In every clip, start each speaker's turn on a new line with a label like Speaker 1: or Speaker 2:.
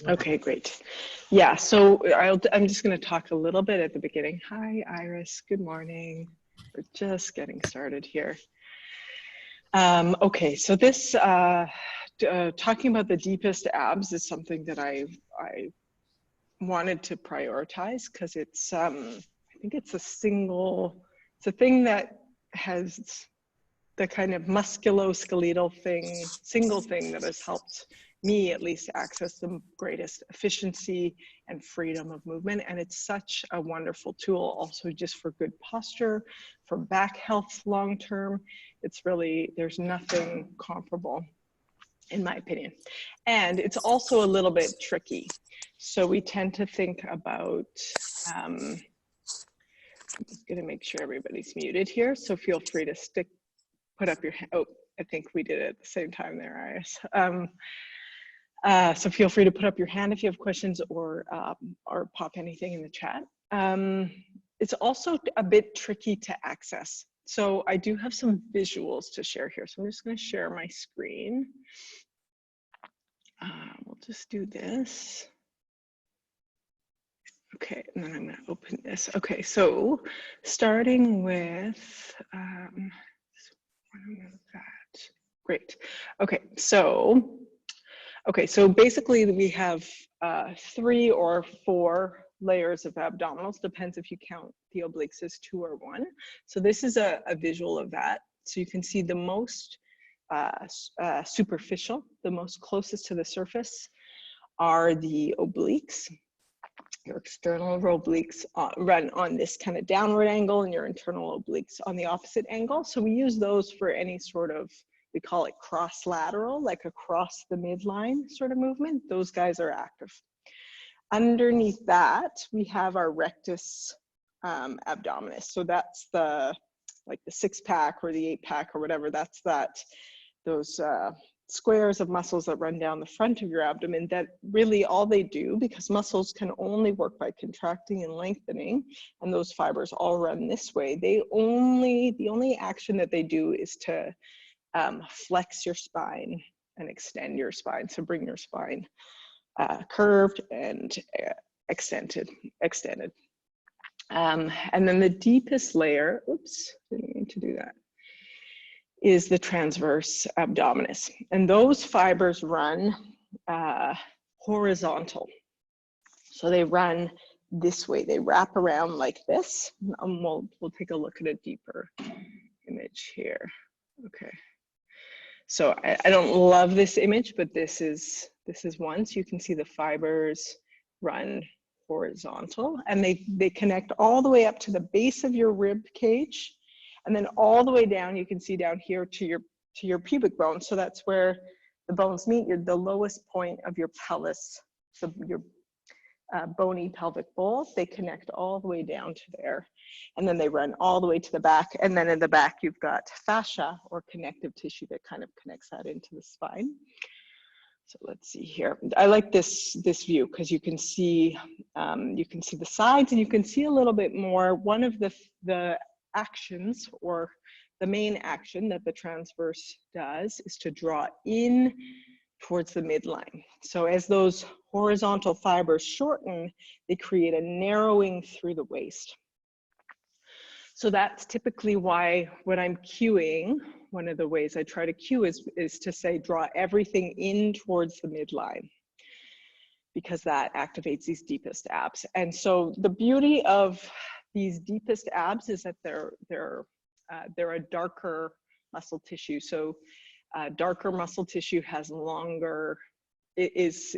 Speaker 1: Okay, great. Yeah, so I'm just going to talk a little bit at the beginning. Hi, Iris. Good morning. We're just getting started here. Okay, so this talking about the deepest abs is something that I wanted to prioritize because it's I think it's a thing that has the kind of musculoskeletal single thing that has helped me at least access the greatest efficiency and freedom of movement. And it's such a wonderful tool also just for good posture, for back health long-term. It's really, there's nothing comparable in my opinion. And it's also a little bit tricky. So we tend to think about, I'm just gonna make sure everybody's muted here. So feel free to put up your hand. Oh, I think we did it at the same time there, Iris. So feel free to put up your hand if you have questions or pop anything in the chat. It's also a bit tricky to access. So I do have some visuals to share here. So I'm just going to share my screen. We'll just do this. Okay, and then I'm going to open this. Okay, so starting with, great. Okay, so basically we have 3 or 4 layers of abdominals, depends if you count the obliques as 2 or 1. So this is a visual of that. So you can see the most superficial, the most closest to the surface are the obliques. Your external obliques run on this kind of downward angle and your internal obliques on the opposite angle. So we use those for any sort of, we call it cross-lateral, like across the midline sort of movement. Those guys are active. Underneath that, we have our rectus abdominis. So that's like the 6-pack or the 8-pack or whatever. That's those squares of muscles that run down the front of your abdomen that really all they do, because muscles can only work by contracting and lengthening, and those fibers all run this way. The only action that they do is to flex your spine and extend your spine. So bring your spine curved and extended. And then the deepest layer, oops, didn't mean to do that, is the transverse abdominis. And those fibers run horizontal. So they run this way, they wrap around like this. We'll take a look at a deeper image here. Okay. So I don't love this image, but this is one. So you can see the fibers run horizontal, and they connect all the way up to the base of your rib cage, and then all the way down. You can see down here to your pubic bone. So that's where the bones meet. You're the lowest point of your pelvis, so your bony pelvic bowl. They connect all the way down to there, and then they run all the way to the back. And then in the back, you've got fascia or connective tissue that kind of connects that into the spine. So let's see here. I like this view because you can see the sides, and you can see a little bit more. One of the actions, or the main action that the transverse does, is to draw in towards the midline. So as those horizontal fibers shorten, they create a narrowing through the waist. So that's typically why when I'm cueing, one of the ways I try to cue is to say, draw everything in towards the midline, because that activates these deepest abs. And so the beauty of these deepest abs is that they're a darker muscle tissue. So darker muscle tissue has longer, is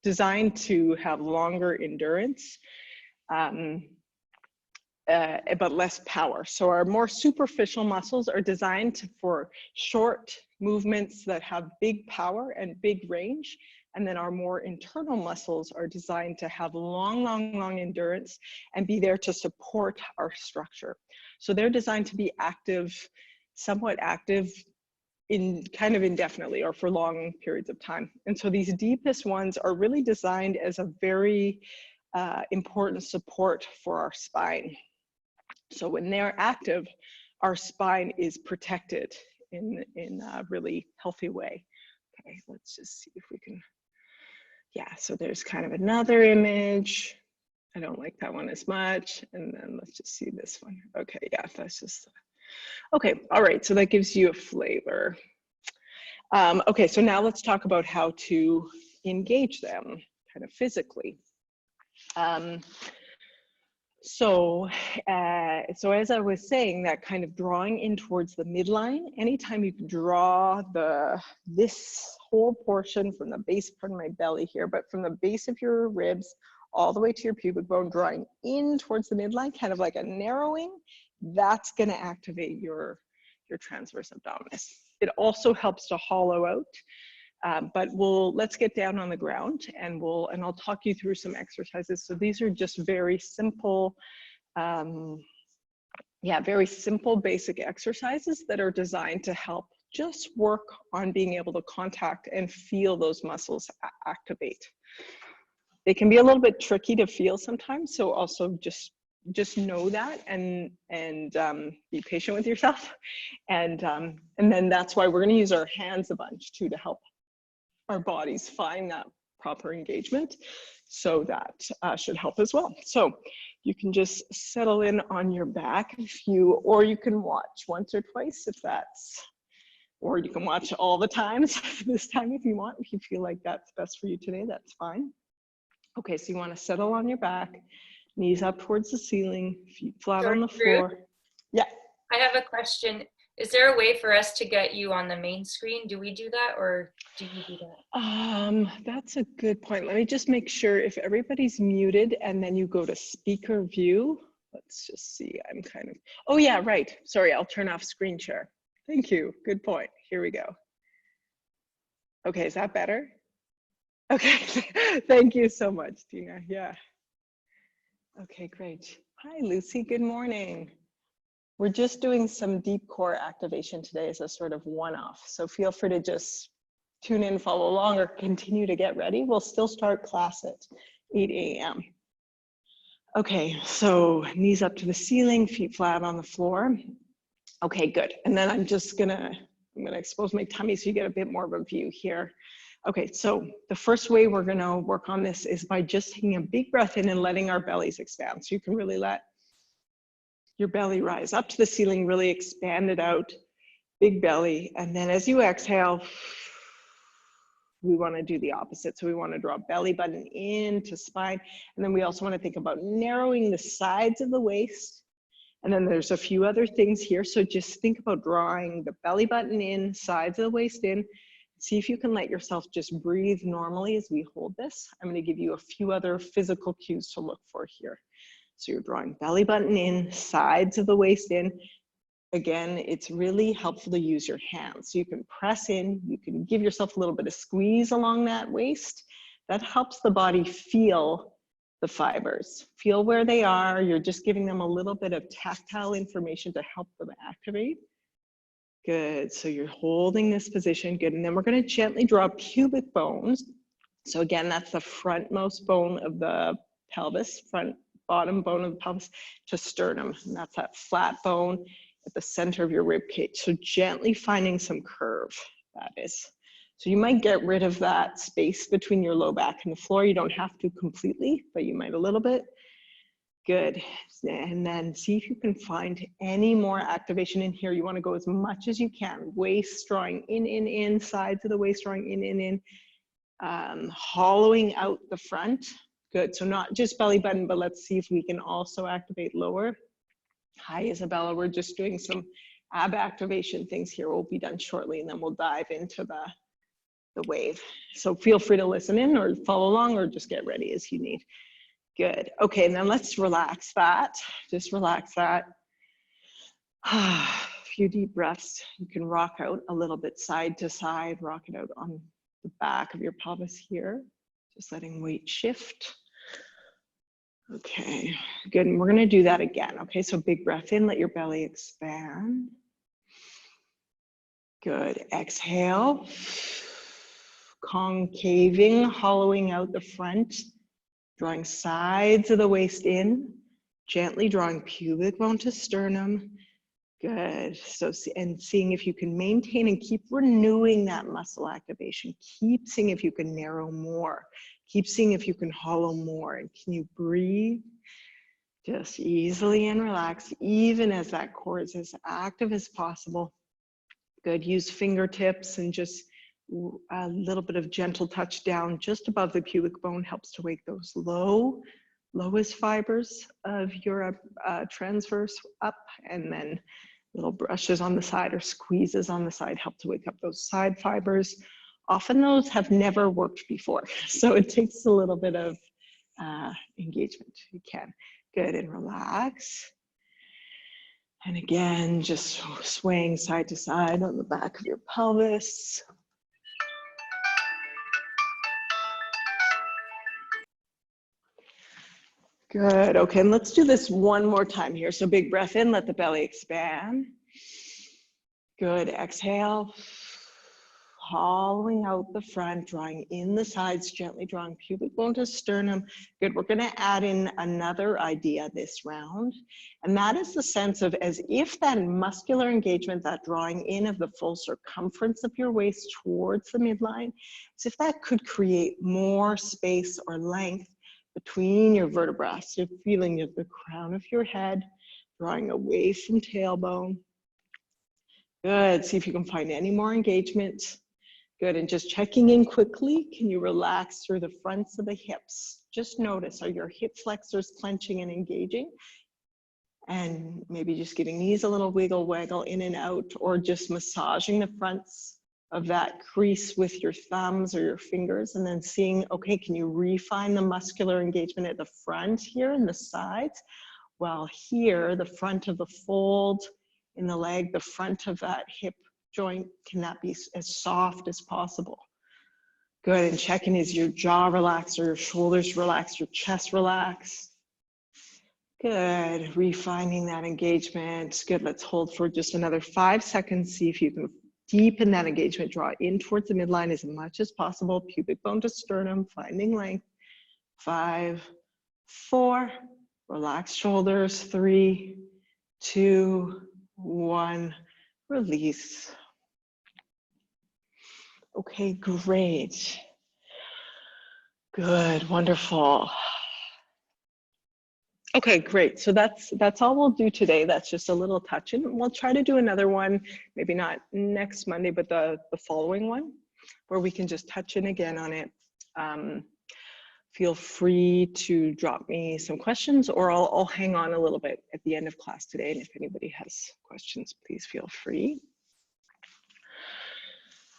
Speaker 1: designed to have longer endurance, but less power. So our more superficial muscles are designed for short movements that have big power and big range. And then our more internal muscles are designed to have long endurance and be there to support our structure. So they're designed to be active, somewhat active, in kind of indefinitely or for long periods of time. And so these deepest ones are really designed as a very important support for our spine. So when they're active, our spine is protected in a really healthy way. Okay, let's just see if we can Yeah, so there's kind of another image. I don't like that one as much. And then let's just see this one. Okay, yeah, that's just, okay, all right, so that gives you a flavor. Okay, so now let's talk about how to engage them kind of physically. So as I was saying, that kind of drawing in towards the midline, anytime you can draw this whole portion from the base part of my belly here, but from the base of your ribs all the way to your pubic bone, drawing in towards the midline, kind of like a narrowing, that's going to activate your transverse abdominis. It also helps to hollow out. But let's get down on the ground and I'll talk you through some exercises. So these are just very simple, very simple basic exercises that are designed to help just work on being able to contact and feel those muscles activate. They can be a little bit tricky to feel sometimes, so also just know that and be patient with yourself. And then that's why we're going to use our hands a bunch too to help our bodies find that proper engagement. So that should help as well. So you can just settle in on your back or you can watch once or twice or you can watch all the times this time if you want. If you feel like that's best for you today, that's fine. Okay, so you want to settle on your back, knees up towards the ceiling, feet flat on the floor. Yeah.
Speaker 2: I have a question. Is there a way for us to get you on the main screen? Do we do that or do you do that?
Speaker 1: That's a good point. Let me just make sure if everybody's muted and then you go to speaker view. Let's just see, oh yeah, right. Sorry, I'll turn off screen share. Thank you, good point. Here we go. Okay, is that better? Okay, thank you so much, Tina, yeah. Okay, great. Hi, Lucy, good morning. We're just doing some deep core activation today as a sort of one-off. So feel free to just tune in, follow along, or continue to get ready. We'll still start class at 8 a.m. Okay, so knees up to the ceiling, feet flat on the floor. Okay, good. And then I'm gonna expose my tummy so you get a bit more of a view here. Okay, so the first way we're gonna work on this is by just taking a big breath in and letting our bellies expand. So you can really let your belly rise up to the ceiling, really expand it out, big belly. And then as you exhale, we want to do the opposite. So we want to draw belly button into spine. And then we also want to think about narrowing the sides of the waist. And then there's a few other things here. So just think about drawing the belly button in, sides of the waist in. See if you can let yourself just breathe normally as we hold this. I'm going to give you a few other physical cues to look for here. So you're drawing belly button in, sides of the waist in. Again, it's really helpful to use your hands. So you can press in, you can give yourself a little bit of squeeze along that waist. That helps the body feel the fibers. Feel where they are. You're just giving them a little bit of tactile information to help them activate. Good, so you're holding this position, good. And then we're gonna gently draw pubic bones. So again, that's the frontmost bone of the pelvis, bottom bone of the pelvis to sternum. And that's that flat bone at the center of your rib cage. So gently finding some curve, that is. So you might get rid of that space between your low back and the floor. You don't have to completely, but you might a little bit. Good, and then see if you can find any more activation in here. You wanna go as much as you can. Waist drawing in, sides of the waist drawing in. Hollowing out the front. Good, so not just belly button, but let's see if we can also activate lower. Hi, Isabella, we're just doing some ab activation things here. We'll be done shortly, and then we'll dive into the wave. So feel free to listen in or follow along or just get ready as you need. Good, okay, and then let's relax that. Just relax that. A few deep breaths. You can rock out a little bit side to side, rock it out on the back of your pelvis here. Just letting weight shift. Okay, good, and we're gonna do that again. Okay, so big breath in, let your belly expand. Good, exhale. Concaving, hollowing out the front. Drawing sides of the waist in, gently drawing pubic bone to sternum. Good, so, and seeing if you can maintain and keep renewing that muscle activation. Keep seeing if you can narrow more. Keep seeing if you can hollow more. And can you breathe? Just easily and relax, even as that core is as active as possible. Good, use fingertips and just a little bit of gentle touch down just above the pubic bone helps to wake those lowest fibers of your transverse up, and then little brushes on the side or squeezes on the side help to wake up those side fibers. Often those have never worked before, so it takes a little bit of engagement. You can. Good, and relax. And again, just swaying side to side on the back of your pelvis. Good, okay, and let's do this one more time here. So big breath in, let the belly expand. Good, exhale. Hollowing out the front, drawing in the sides, gently drawing pubic bone to sternum. Good, we're gonna add in another idea this round, and that is the sense of as if that muscular engagement, that drawing in of the full circumference of your waist towards the midline, as if that could create more space or length between your vertebrae. So feeling of the crown of your head, drawing away from tailbone. Good, see if you can find any more engagement. Good, and just checking in quickly, can you relax through the fronts of the hips? Just notice, are your hip flexors clenching and engaging? And maybe just giving these a little wiggle waggle in and out, or just massaging the fronts of that crease with your thumbs or your fingers, and then seeing, okay, can you refine the muscular engagement at the front here and the sides? While here, the front of the fold in the leg, the front of that hip joint, can that be as soft as possible? Good, and checking, is your jaw relaxed or your shoulders relaxed, your chest relaxed? Good, refining that engagement. Good, let's hold for just another 5 seconds. See if you can deepen that engagement, draw in towards the midline as much as possible, pubic bone to sternum, finding length. 5, 4, relax shoulders, 3, 2, 1, release. Okay, great. Good, wonderful. Okay, great. So that's all we'll do today. That's just a little touch in. We'll try to do another one, maybe not next Monday, but the following one, where we can just touch in again on it. Feel free to drop me some questions, or I'll hang on a little bit at the end of class today. And if anybody has questions, please feel free.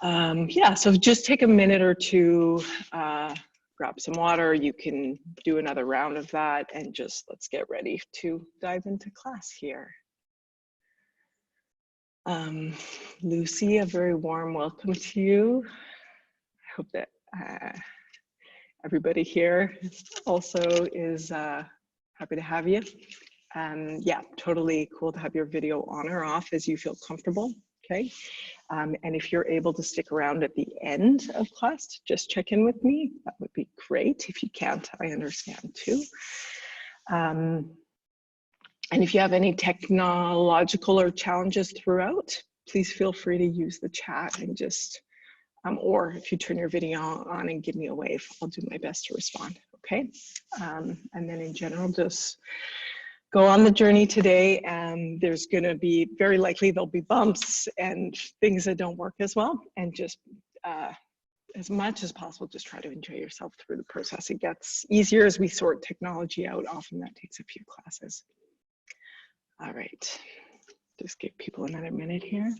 Speaker 1: Yeah, so just take a minute or two, grab some water. You can do another round of that, and just let's get ready to dive into class here. Lucy, a very warm welcome to you. I hope that everybody here also is happy to have you. Yeah, totally cool to have your video on or off as you feel comfortable, okay? And if you're able to stick around at the end of class to just check in with me, that would be great. If you can't, I understand too. And if you have any technological or challenges throughout, please feel free to use the chat and just, or if you turn your video on and give me a wave, I'll do my best to respond, okay? And then in general, just go on the journey today, and there's gonna be, very likely there'll be bumps and things that don't work as well, and just as much as possible, just try to enjoy yourself through the process. It gets easier as we sort technology out. Often that takes a few classes. All right, just give people another minute here.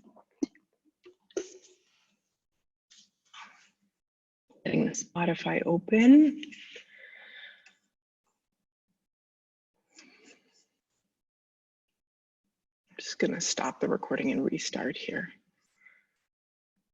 Speaker 1: Getting the Spotify open. I'm just gonna stop the recording and restart here.